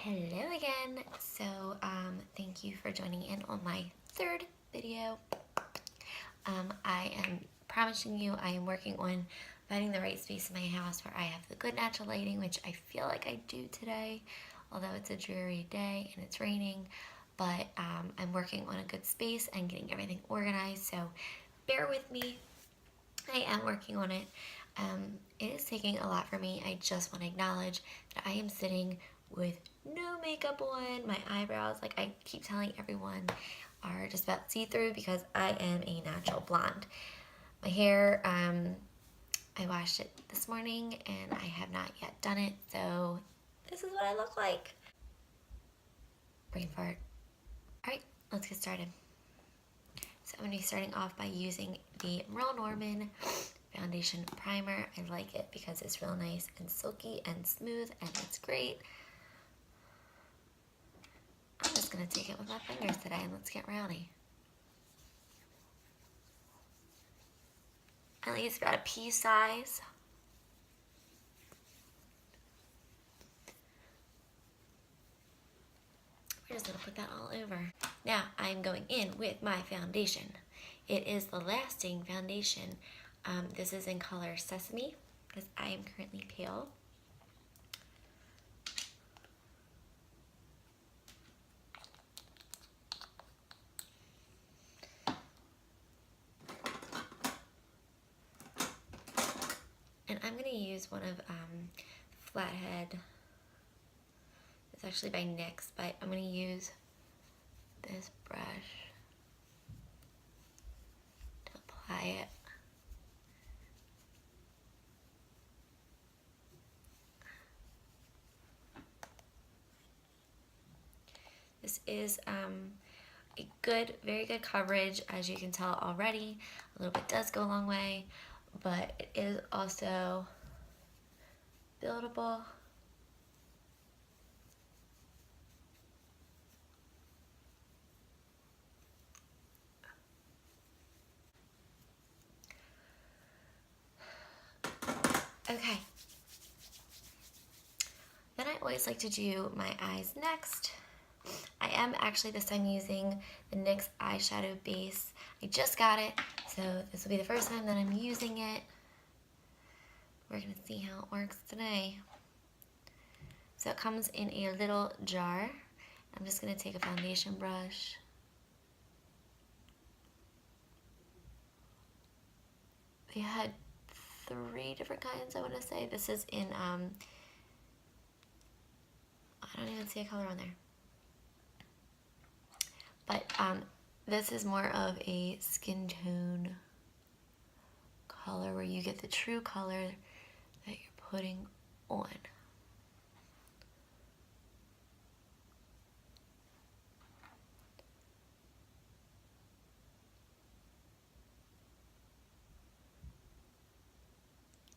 Hello again. Thank you for joining in on my third video. I am promising you I am working on finding the right space in my house where I have the good natural lighting, which I feel like I do today, although it's a dreary day and it's raining. But I'm working on a good space and getting everything organized, so bear with me. I am working on it. It is taking a lot for me. I just want to acknowledge that I am sitting with no makeup on. My eyebrows, like I keep telling everyone, are just about see-through because I am a natural blonde. My hair, I washed it this morning and I have not yet done it, so this is what I look like. Brain fart. Alright, let's get started. So I'm going to be starting off by using the Merle Norman foundation primer. I like it because it's real nice and silky and smooth and it's great. I'm just going to take it with my fingers today and let's get rowdy. At least about a pea size. We're just going to put that all over. Now I'm going in with my foundation. It is the Lasting Foundation. This is in color Sesame because I am currently pale. And I'm going to use one of Flathead. It's actually by NYX, but I'm going to use this brush to apply it. This is a good, very good coverage, as you can tell already. A little bit does go a long way, but it is also buildable. Okay. Then I always like to do my eyes next. I am actually this time using the NYX eyeshadow base. I just got it, so this will be the first time that I'm using it. We're gonna see how it works today. So it comes in a little jar. I'm just gonna take a foundation brush. They had 3 different kinds, I wanna say. This is in, I don't even see a color on there. But this is more of a skin tone color where you get the true color that you're putting on.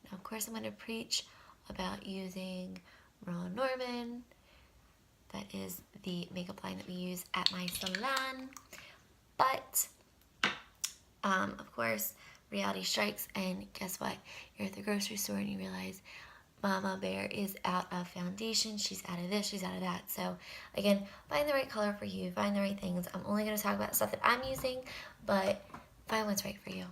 Now, of course, I'm going to preach about using Merle Norman. That is the makeup line that we use at my salon. But, of course, reality strikes, and guess what? You're at the grocery store and you realize Mama Bear is out of foundation. She's out of this, she's out of that. So, again, find the right color for you. Find the right things. I'm only going to talk about stuff that I'm using, but find what's right for you.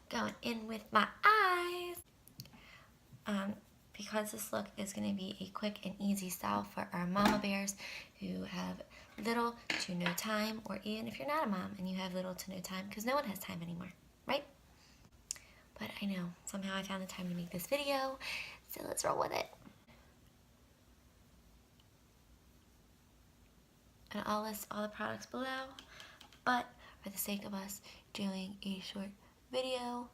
Going in with my eyes. Because this look is going to be a quick and easy style for our mama bears who have little to no time, or even if you're not a mom and you have little to no time, because no one has time anymore, right? But I know, somehow I found the time to make this video, so let's roll with it. And I'll list all the products below, but for the sake of us doing a short video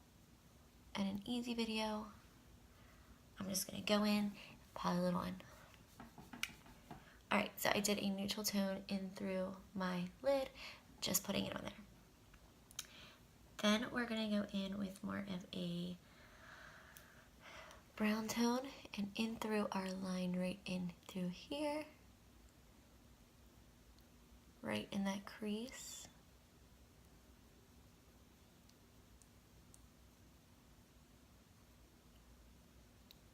and an easy video, I'm just going to go in and pile it on. Alright, so I did a neutral tone in through my lid, just putting it on there. Then we're going to go in with more of a brown tone and in through our line right in through here. Right in that crease.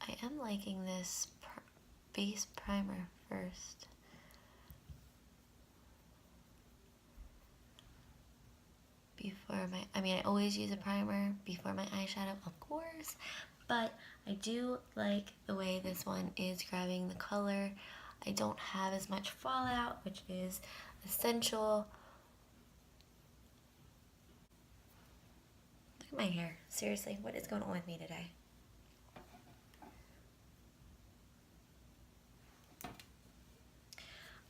I am liking this base primer first. I always use a primer before my eyeshadow, of course, but I do like the way this one is grabbing the color. I don't have as much fallout, which is essential. Look at my hair. Seriously, what is going on with me today?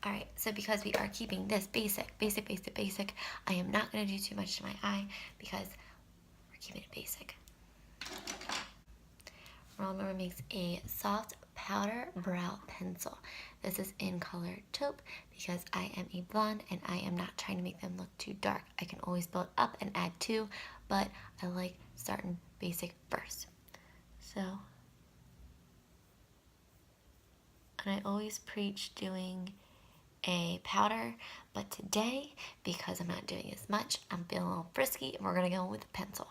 Alright, so because we are keeping this basic, I am not going to do too much to my eye because we're keeping it basic. Roller makes a soft powder brow pencil. This is in color taupe because I am a blonde and I am not trying to make them look too dark. I can always build up and add to, but I like starting basic first. So, and I always preach doing a powder, but today, because I'm not doing as much, I'm feeling a little frisky and we're gonna go with a pencil.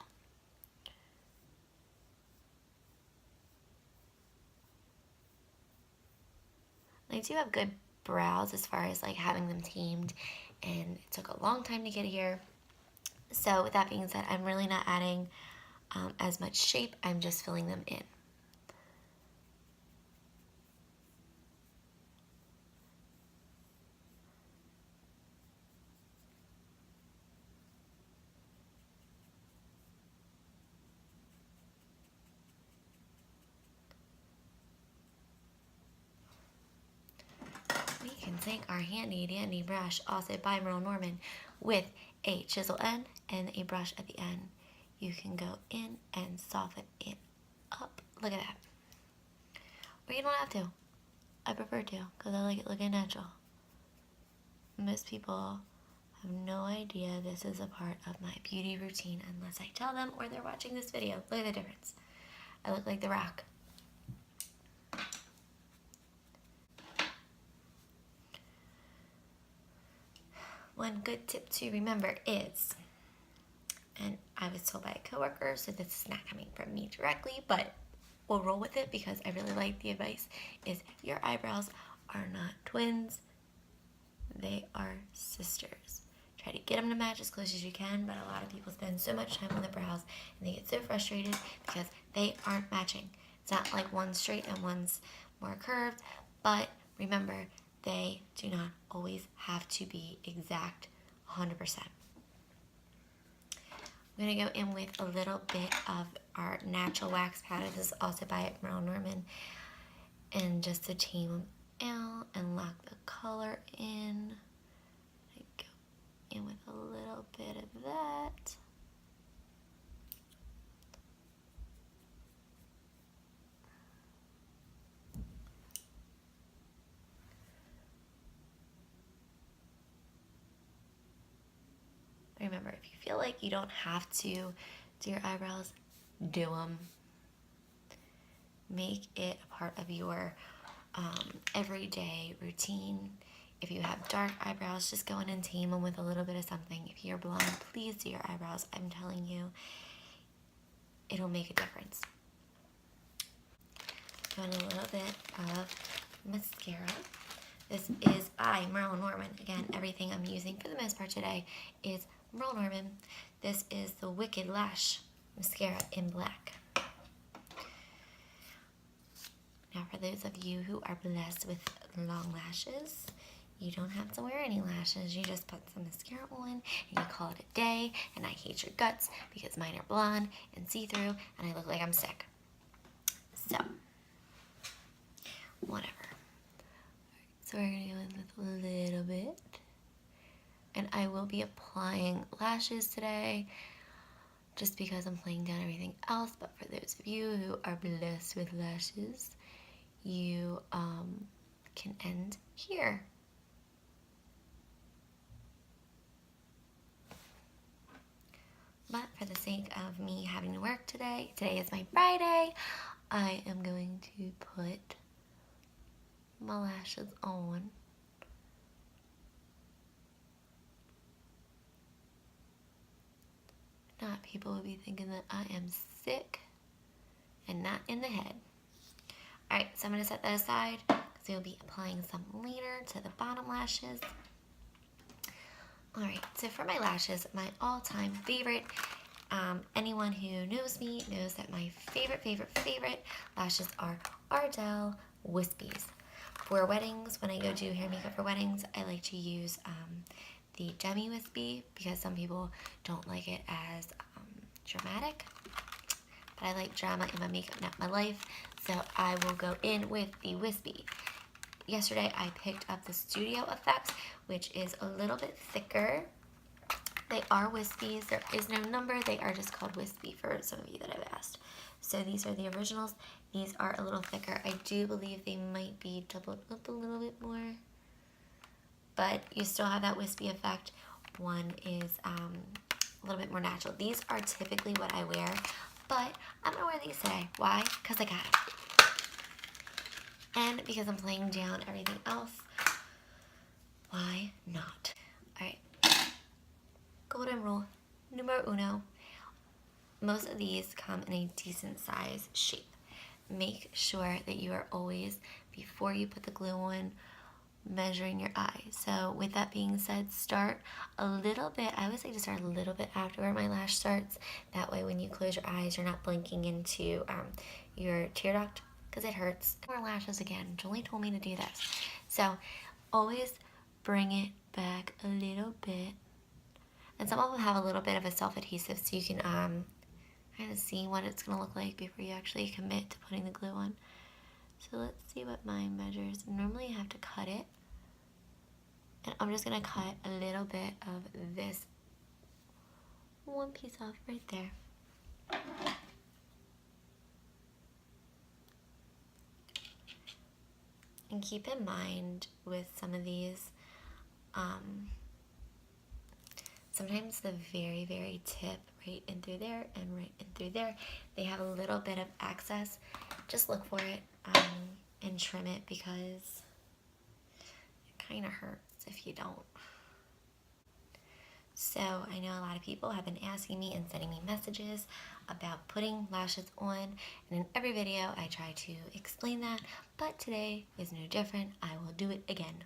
I do have good brows as far as like having them tamed, and it took a long time to get here. So with that being said, I'm really not adding as much shape, I'm just filling them in. We can take our handy dandy brush, also by Merle Norman, with a chisel end and a brush at the end. You can go in and soften it up. Look at that. Or you don't have to. I prefer to because I like it looking natural. Most people have no idea this is a part of my beauty routine unless I tell them or they're watching this video. Look at the difference. I look like The Rock. One good tip to remember is, and I was told by a coworker, so this is not coming from me directly, but we'll roll with it because I really like the advice, is your eyebrows are not twins, they are sisters. Try to get them to match as close as you can, but a lot of people spend so much time on the brows and they get so frustrated because they aren't matching. It's not like one's straight and one's more curved, but remember, they do not always have to be exact 100%. I'm going to go in with a little bit of our natural wax powder. This is also by Merle Norman. And just to tame them out and lock the color in. I go in with a little bit of that. Remember, if you feel like you don't have to do your eyebrows, do them. Make it a part of your everyday routine. If you have dark eyebrows, just go in and tame them with a little bit of something. If you're blonde, please do your eyebrows. I'm telling you, it'll make a difference. Doing a little bit of mascara. This is by Merle Norman. Again, everything I'm using for the most part today is Merle Norman. This is the Wicked Lash Mascara in black. Now, for those of you who are blessed with long lashes, you don't have to wear any lashes. You just put some mascara on and you call it a day. And I hate your guts because mine are blonde and see-through and I look like I'm sick. So, whatever. So we're going to go in with a little bit. And I will be applying lashes today just because I'm playing down everything else. But for those of you who are blessed with lashes, you can end here. But for the sake of me having to work today is my Friday, I am going to put my lashes on. Not people will be thinking that I am sick and not in the head. Alright, so I'm going to set that aside because we'll be applying some later to the bottom lashes. Alright, so for my lashes, my all-time favorite, anyone who knows me knows that my favorite lashes are Ardell Wispies. For weddings, when I go do hair makeup for weddings, I like to use the Demi Wispy because some people don't like it as dramatic. But I like drama in my makeup, not my life, so I will go in with the Wispy. Yesterday I picked up the Studio Effects, which is a little bit thicker. They are wispies. There is no number. They are just called wispy for some of you that I've asked. So these are the originals. These are a little thicker. I do believe they might be doubled up a little bit more, but you still have that wispy effect. One is a little bit more natural. These are typically what I wear, but I'm gonna wear these today. Why? Because I got it. And because I'm laying down everything else, why not? Alright. Golden rule numero uno. Most of these come in a decent size shape. Make sure that you are always, before you put the glue on, measuring your eye. So with that being said, start a little bit, I would say to start a little bit after where my lash starts. That way when you close your eyes, you're not blinking into your tear duct because it hurts. More lashes again. Julie told me to do this. So always bring it back a little bit. And some of them have a little bit of a self-adhesive, so you can kind of see what it's going to look like before you actually commit to putting the glue on. So let's see what mine measures. Normally you have to cut it. And I'm just going to cut a little bit of this one piece off right there. And keep in mind with some of these, sometimes the very tip right in through there and right in through there, they have a little bit of excess. Just look for it and trim it because it kind of hurts if you don't. So I know a lot of people have been asking me and sending me messages about putting lashes on, and in every video I try to explain that, but today is no different. I will do it again.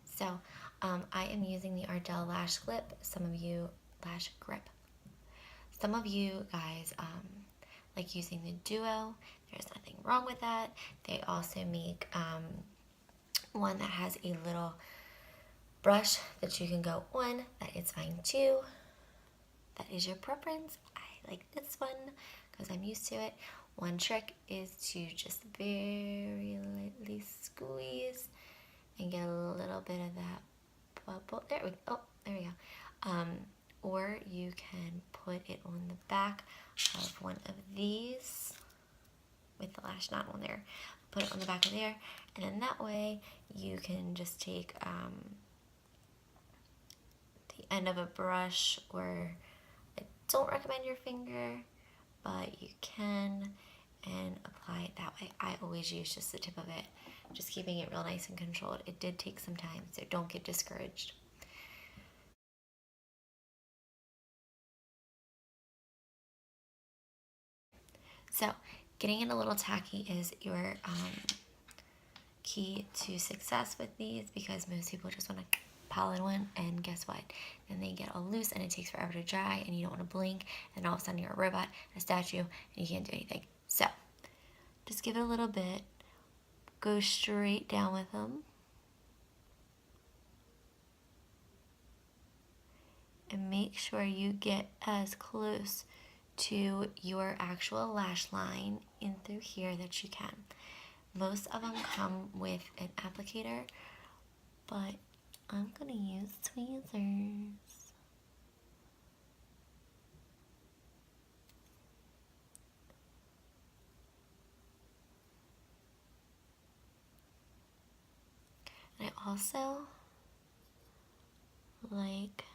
So I am using the Ardell Lash Clip. Some of you, Lash Grip. Some of you guys like using the Duo. There's nothing wrong with that. They also make one that has a little brush that you can go on. That is fine too. That is your preference. I like this one because I'm used to it. One trick is to just very lightly squeeze and get a little bit of that bubble. There we go. Oh, there we go. Or you can put it on the back of one of these with the lash knot on there. Put it on the back of there, and then that way you can just take the end of a brush, or I don't recommend your finger, but you can, and apply it that way. I always use just the tip of it, just keeping it real nice and controlled. It did take some time, so don't get discouraged. So getting it a little tacky is your key to success with these, because most people just want to pile it on, and guess what? Then they get all loose and it takes forever to dry, and you don't want to blink, and all of a sudden you're a robot, a statue, and you can't do anything. So just give it a little bit. Go straight down with them. And make sure you get as close to your actual lash line in through here that you can. Most of them come with an applicator, but I'm gonna use tweezers. And I also like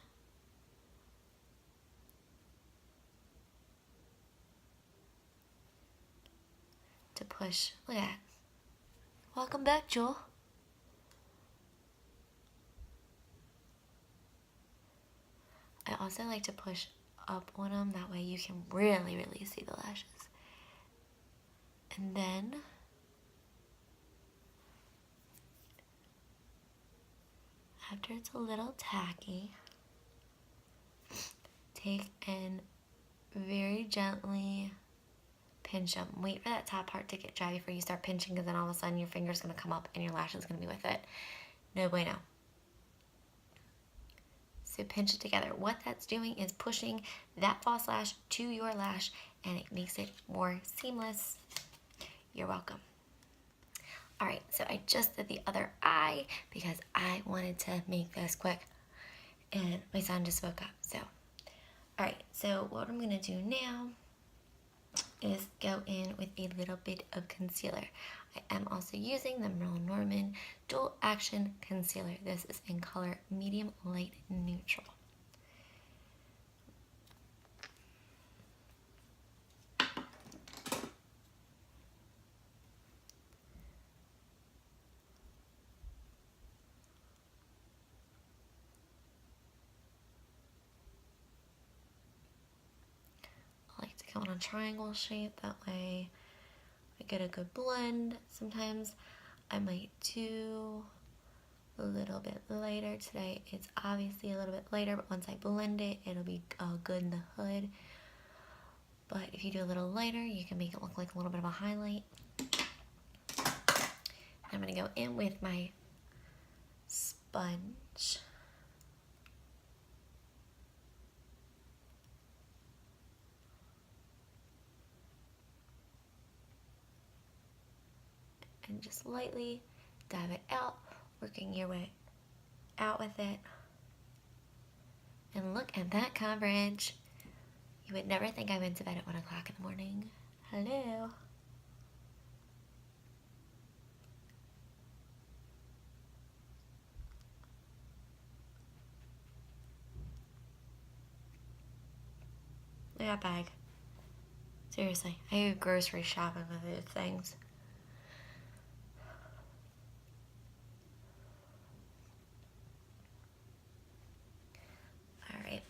to push. Look at that. Welcome back, Joel. I also like to push up on them. That way you can really see the lashes. And then after it's a little tacky, take and very gently pinch them. Wait for that top part to get dry before you start pinching, because then all of a sudden your finger's going to come up and your lash is going to be with it. No bueno. So pinch it together. What that's doing is pushing that false lash to your lash, and it makes it more seamless. You're welcome. All right, so I just did the other eye because I wanted to make this quick, and my son just woke up. So, all right, so what I'm gonna do now is go in with a little bit of concealer. I am also using the Merlin Norman Dual Action Concealer. This is in color Medium Light Neutral. I like to go in a triangle shape, that way I get a good blend. Sometimes I might do a little bit lighter. Today it's obviously a little bit lighter, but once I blend it, it'll be good in the hood. But if you do a little lighter, you can make it look like a little bit of a highlight. I'm gonna go in with my sponge. And just lightly dab it out, working your way out with it. And look at that coverage. You would never think I went to bed at 1 o'clock in the morning. Hello. Look at that bag. Seriously, I go grocery shopping with these things. All right.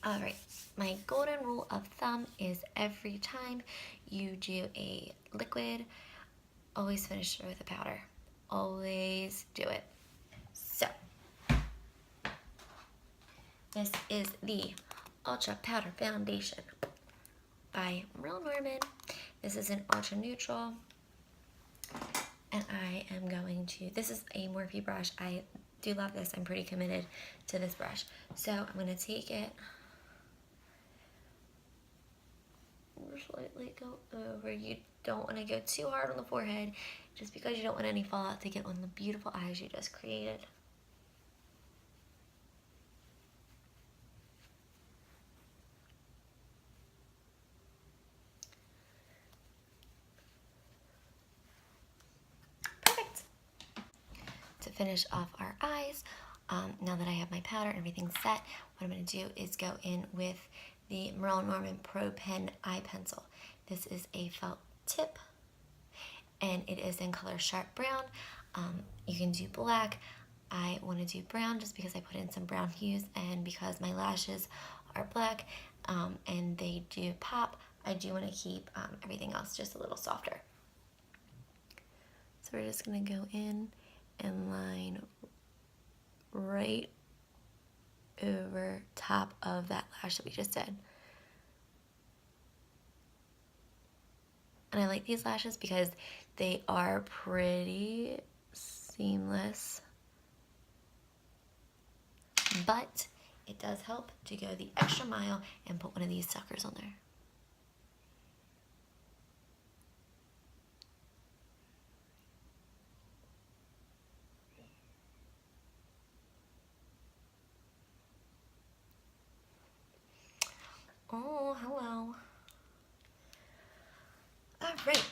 All right, my golden rule of thumb is every time you do a liquid, always finish it with a powder. Always do it. So, this is the Ultra Powder Foundation by Merlin Norman. This is an ultra neutral, and I am going to, this is a Morphe brush. I do love this. I'm pretty committed to this brush. So I'm going to take it, slightly go over. You don't want to go too hard on the forehead, just because you don't want any fallout to get on the beautiful eyes you just created. Perfect. To finish off our eyes, now that I have my powder and everything's set, what I'm going to do is go in with the Merlin Norman Pro Pen Eye Pencil. This is a felt tip, and it is in color Sharp Brown. You can do black. I want to do brown just because I put in some brown hues, and because my lashes are black and they do pop, I do want to keep everything else just a little softer. So we're just going to go in and line right over top of that lash that we just did. And I like these lashes because they are pretty seamless, but it does help to go the extra mile and put one of these suckers on there. Oh, hello. All right.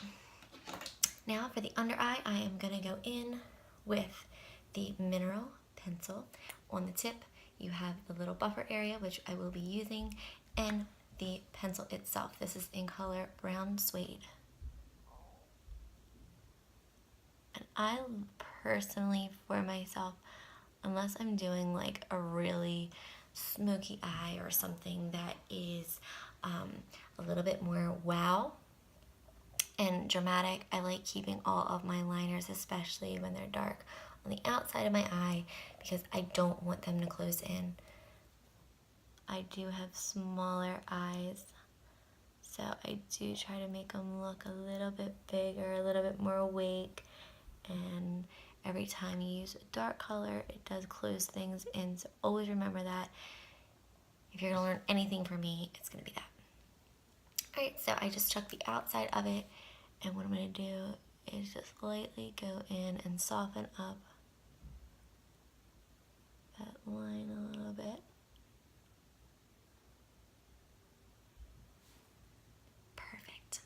Now for the under eye, I am going to go in with the mineral pencil. On the tip, you have the little buffer area, which I will be using, and the pencil itself. This is in color Brown Suede. And I personally, for myself, unless I'm doing like a really smoky eye or something that is a little bit more wow, and dramatic. I like keeping all of my liners, especially when they're dark, on the outside of my eye because I don't want them to close in. I do have smaller eyes, so I do try to make them look a little bit bigger, a little bit more awake, and every time you use a dark color, it does close things in, so always remember that. If you're gonna learn anything from me, it's gonna be that. Alright, so I just took the outside of it, and what I'm gonna do is just lightly go in and soften up that line a little bit. Perfect.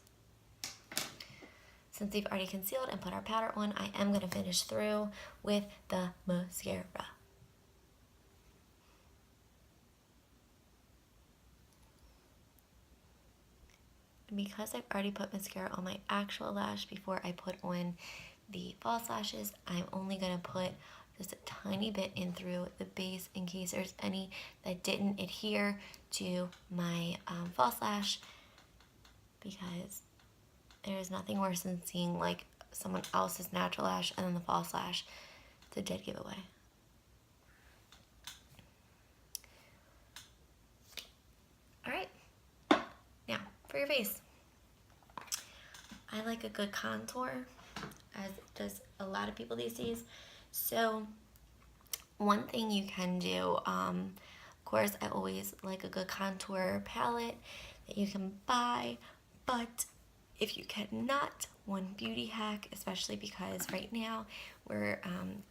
Since we've already concealed and put our powder on, I am gonna finish through with the mascara. Because I've already put mascara on my actual lash before I put on the false lashes, I'm only going to put just a tiny bit in through the base in case there's any that didn't adhere to my false lash, because there's nothing worse than seeing like someone else's natural lash and then the false lash. It's a dead giveaway. Alright, now for your face. I like a good contour, as does a lot of people these days. So one thing you can do, of course, I always like a good contour palette that you can buy, but if you cannot, one beauty hack, especially because right now we're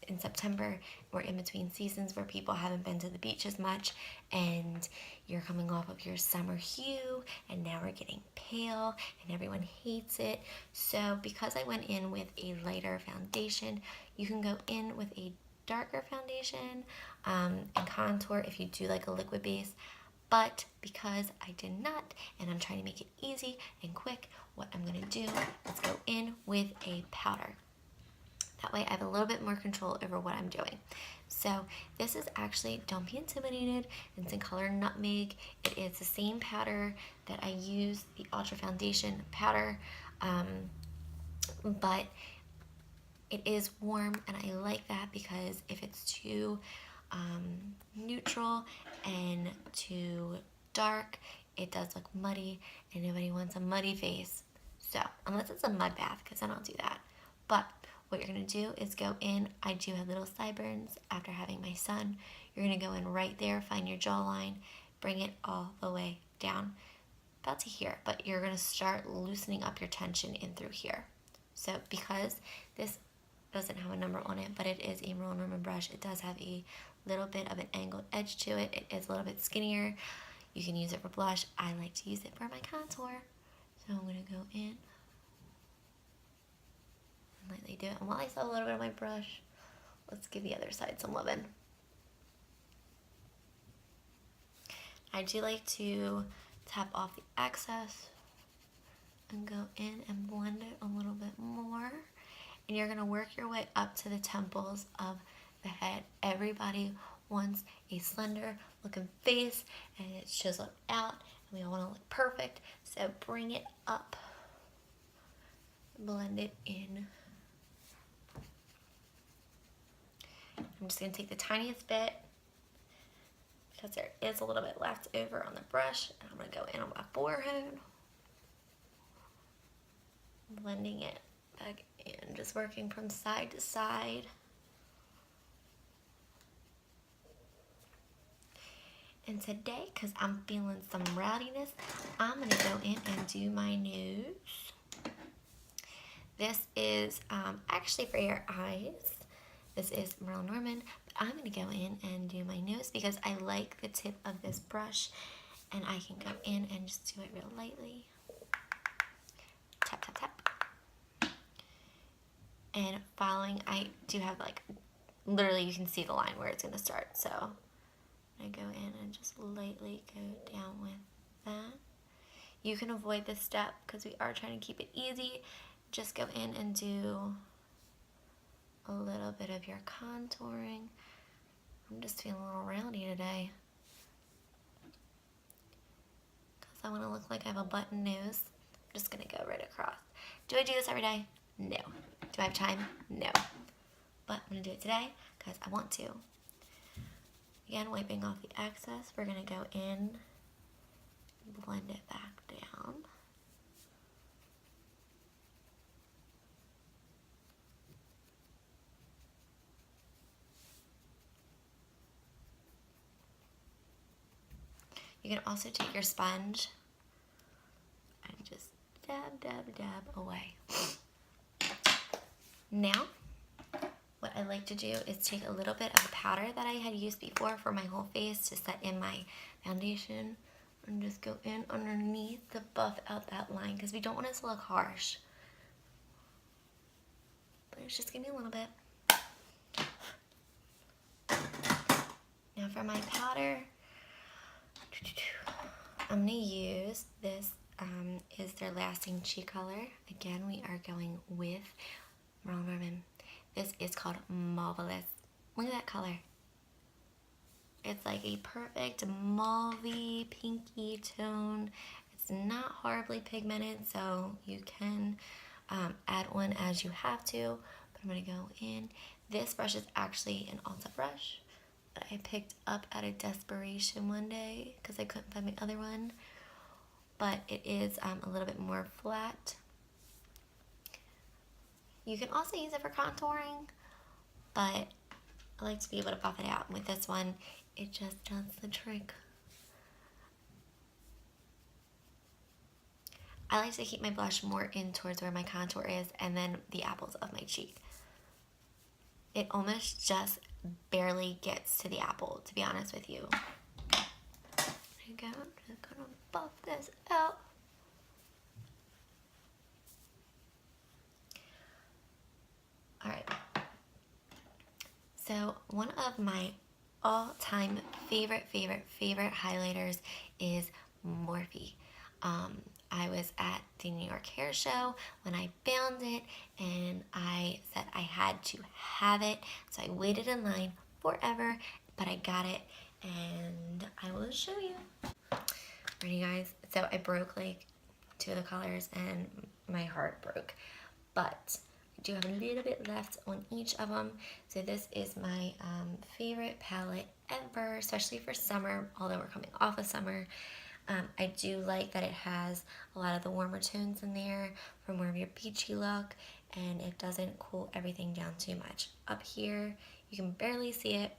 in September, we're in between seasons where people haven't been to the beach as much, and you're coming off of your summer hue, and now we're getting pale, and everyone hates it. So because I went in with a lighter foundation, you can go in with a darker foundation and contour if you do like a liquid base. But because I did not, and I'm trying to make it easy and quick, what I'm gonna do is go in with a powder. That way I have a little bit more control over what I'm doing. So this is actually, don't be intimidated, it's in color Nutmeg. It is the same powder that I use, the Ultra Foundation powder, but it is warm, and I like that because if it's too neutral and too dark, it does look muddy, and nobody wants a muddy face. So unless it's a mud bath, because I don't do that. But what you're gonna do is go in. I do have little sideburns after having my son. You're gonna go in right there, find your jawline, bring it all the way down, about to here, but you're gonna start loosening up your tension in through here. So because this doesn't have a number on it, but it is a Merlin Norman brush, it does have a little bit of an angled edge to it. It is a little bit skinnier. You can use it for blush. I like to use it for my contour. So I'm gonna go in and lightly do it. And while I still have a little bit of my brush, let's give the other side some loving. I do like to tap off the excess and go in and blend it a little bit more. And you're gonna work your way up to the temples of the head. Everybody wants a slender looking face, and it shows up out, and we all wanna look perfect. So bring it up, blend it in. I'm just gonna take the tiniest bit because there is a little bit left over on the brush, and I'm gonna go in on my forehead, blending it back in, just working from side to side. And today, because I'm feeling some rowdiness, I'm gonna go in and do my nose. This is actually for your eyes. This is Merlin Norman, but I'm gonna go in and do my nose because I like the tip of this brush, and I can go in and just do it real lightly. Tap, tap, tap. And following, I do have like, literally you can see the line where it's gonna start, so I go in and just lightly go down with that. You can avoid this step because we are trying to keep it easy. Just go in and do a little bit of your contouring. I'm just feeling a little roundy today because I want to look like I have a button nose. I'm just gonna go right across. Do I do this every day? No. Do I have time? No. But I'm going to do it today because I want to. Again, wiping off the excess, we're going to go in, blend it back down. You can also take your sponge and just dab, dab, dab away. Now, what I like to do is take a little bit of the powder that I had used before for my whole face to set in my foundation and just go in underneath to buff out that line because we don't want it to look harsh. But it's just gonna be a little bit. Now for my powder, I'm gonna use this is their Lasting Cheek Color. Again, we are going with Merlin Merman. This is called Marvelous. Look at that color. It's like a perfect mauve-y, pinky tone. It's not horribly pigmented, so you can add on as you have to. But I'm going to go in. This brush is actually an Ulta brush that I picked up out of desperation one day because I couldn't find my other one. But it is a little bit more flat. You can also use it for contouring, but I like to be able to buff it out. And with this one, it just does the trick. I like to keep my blush more in towards where my contour is and then the apples of my cheek. It almost just barely gets to the apple, to be honest with you. There you go. I'm just gonna buff this out. Alright. So one of my all-time favorite highlighters is Morphe. I was at the New York Hair Show when I found it and I said I had to have it. So I waited in line forever, but I got it and I will show you. Ready, guys? So I broke like 2 of the colors and my heart broke. But I do have a little bit left on each of them. So this is my favorite palette ever, especially for summer, although we're coming off of summer. I do like that it has a lot of the warmer tones in there for more of your beachy look, and it doesn't cool everything down too much. Up here, you can barely see it,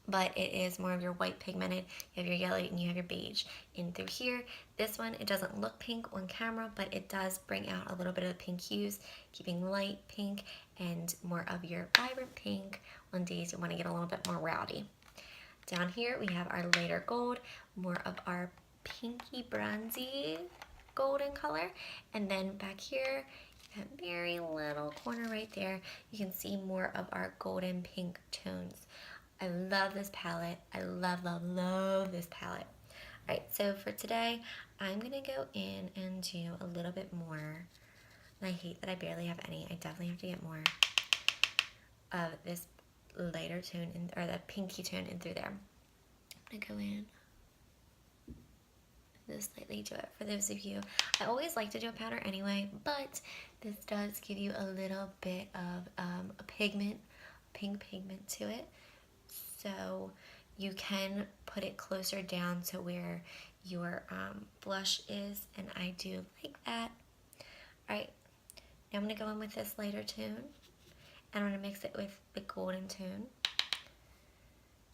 but it is more of your white pigmented. You have your yellow and you have your beige. In through here, this one, it doesn't look pink on camera, but it does bring out a little bit of the pink hues, keeping light pink and more of your vibrant pink on days you want to get a little bit more rowdy. Down here, we have our lighter gold, more of our pinky bronzy golden color. And then back here, that very little corner right there, you can see more of our golden pink tones. I love this palette. I love, love, love this palette. All right, so for today, I'm going to go in and do a little bit more. And I hate that I barely have any. I definitely have to get more of this lighter tone, or the pinky tone in through there. I'm going to go in. Just slightly do it for those of you. I always like to do a powder anyway, but this does give you a little bit of a pink pigment to it. So you can put it closer down to where your blush is, and I do like that. Alright, now I'm going to go in with this lighter tone, and I'm going to mix it with the golden tone.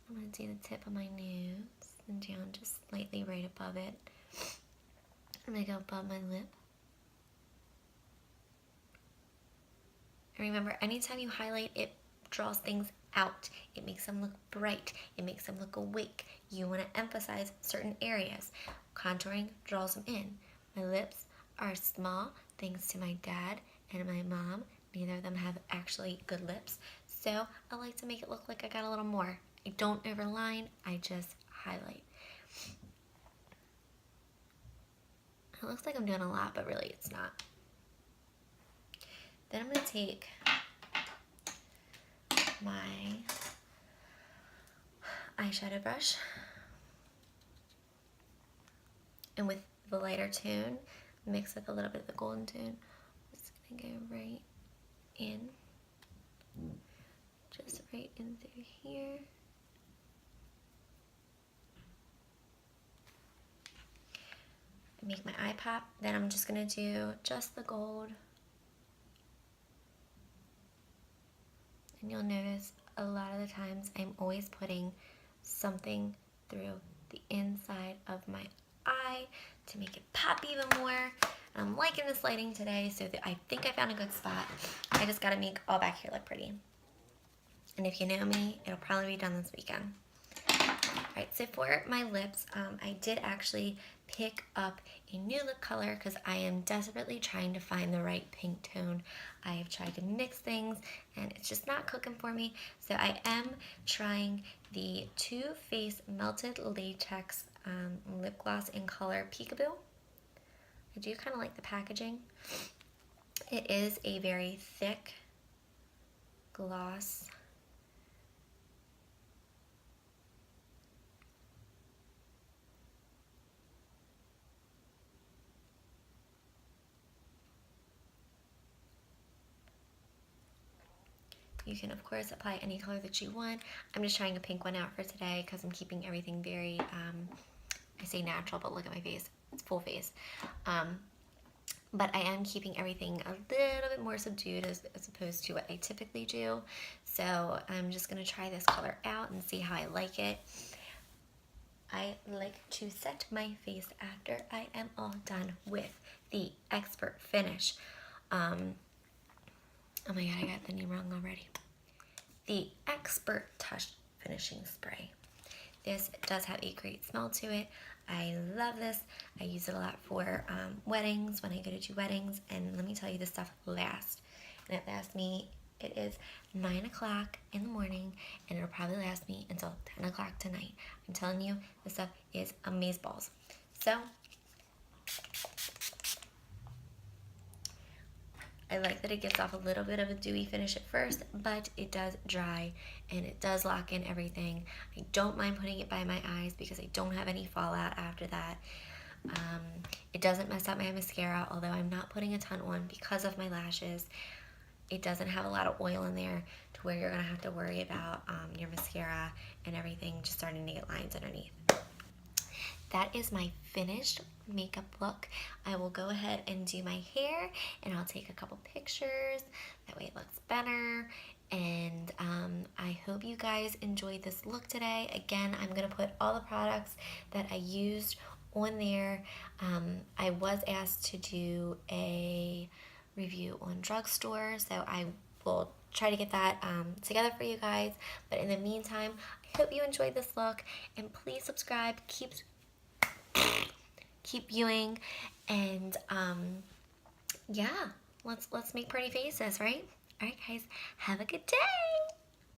I'm going to do the tip of my nose and down just slightly right above it. I'm going to go above my lip. And remember, anytime you highlight, it draws things out. It makes them look bright. It makes them look awake. You want to emphasize certain areas. Contouring draws them in. My lips are small thanks to my dad and my mom. Neither of them have actually good lips. So I like to make it look like I got a little more. I don't overline, I just highlight. It looks like I'm doing a lot, but really it's not. Then I'm going to take my eyeshadow brush, and with the lighter tone, mix with a little bit of the golden tone, go right in, just right in through here. Make my eye pop. Then I'm just gonna do just the gold. And you'll notice a lot of the times I'm always putting something through the inside of my eye to make it pop even more. And I'm liking this lighting today, so I think I found a good spot. I just gotta make all back here look pretty. And if you know me, it'll probably be done this weekend. Alright, so for my lips, I did actually pick up a new lip color because I am desperately trying to find the right pink tone. I have tried to mix things and it's just not cooking for me. So I am trying the Too Faced Melted Latex lip gloss in color Peekaboo. I do kind of like the packaging. It is a very thick gloss. You can, of course, apply any color that you want. I'm just trying a pink one out for today because I'm keeping everything very, I say natural, but look at my face. It's full face. But I am keeping everything a little bit more subdued as opposed to what I typically do. So I'm just going to try this color out and see how I like it. I like to set my face after I am all done with the Expert Finish. Oh my god, I got the name wrong already. The Expert Touch Finishing Spray. This does have a great smell to it. I love this. I use it a lot for weddings, when I go to do weddings, and let me tell you, this stuff lasts. And it lasts me, it is 9 o'clock in the morning, and it'll probably last me until 10 o'clock tonight. I'm telling you, this stuff is amazeballs. So, I like that it gives off a little bit of a dewy finish at first, but it does dry and it does lock in everything. I don't mind putting it by my eyes because I don't have any fallout after that. It doesn't mess up my mascara, although I'm not putting a ton on because of my lashes. It doesn't have a lot of oil in there to where you're going to have to worry about your mascara and everything just starting to get lines underneath. That is my finished makeup look. I will go ahead and do my hair and I'll take a couple pictures. That way it looks better. And I hope you guys enjoyed this look today. Again, I'm going to put all the products that I used on there. I was asked to do a review on drugstore, so I will try to get that together for you guys. But in the meantime, I hope you enjoyed this look, and please subscribe, keep viewing, and yeah, let's make pretty faces, right? All right, guys, have a good day.